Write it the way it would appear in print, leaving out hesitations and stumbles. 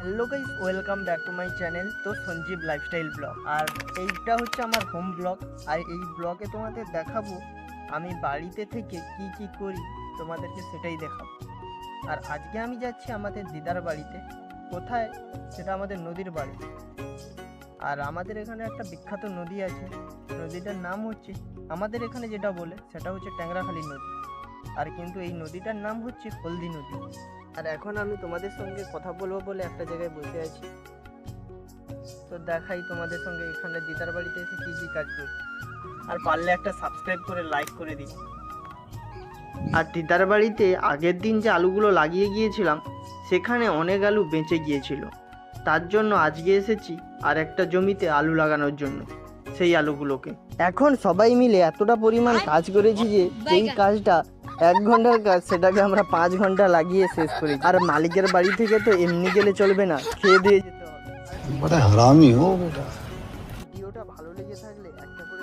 Hello guys, welcome back to my channel. তো Sanjeev lifestyle blog, আর এইটা হচ্ছে আমার হোম ব্লগ। আর এই ব্লগে তোমাদের দেখাবো আমি বাড়িতে থেকে কি কি করি, তোমাদেরকে সেটাই দেখাবো। আর আজকে আমি যাচ্ছি আমাদের দিদার বাড়িতে। কোথায়? সেটা আমাদের নদীর বাড়ি। আর আমাদের এখানে একটা বিখ্যাত নদী আছে, নদীটার নাম হচ্ছে, আমাদের এখানে যেটা বলে সেটা হচ্ছে ট্যাংরাখালি নদী। আর কিন্তু এই নদীটার নাম হচ্ছে হলদি নদী। আর এখন আমি তোমাদের সঙ্গে কথা বলবো বলে একটা জায়গায় বসে আছি। তো দেখাই তোমাদের সঙ্গে এখানে দিদার বাড়িতে এসে কি কি কাজ করি। আর পারলে একটা সাবস্ক্রাইব করে লাইক করে দিই। আর দিদার বাড়িতে আগের দিন যে আলুগুলো লাগিয়ে গিয়েছিলাম, সেখানে অনেক আলু বেঁচে গিয়েছিল। তার জন্য আজকে এসেছি আর একটা জমিতে আলু লাগানোর জন্য, সেই আলুগুলোকে। এখন সবাই মিলে এতটা পরিমাণ কাজ করেছি যে সেই কাজটা 1 ঘন্টার কাজ, সেটাকে আমরা 5 ঘন্টা লাগিয়ে শেষ করেছি। আর মালিকের বাড়ি থেকে তো এমনি গেলে চলবে না, খেয়ে দিয়ে যেতে হবে। बड़ा हरामी हो बेटा। ভিডিওটা ভালো লেগে থাকলে একটা করে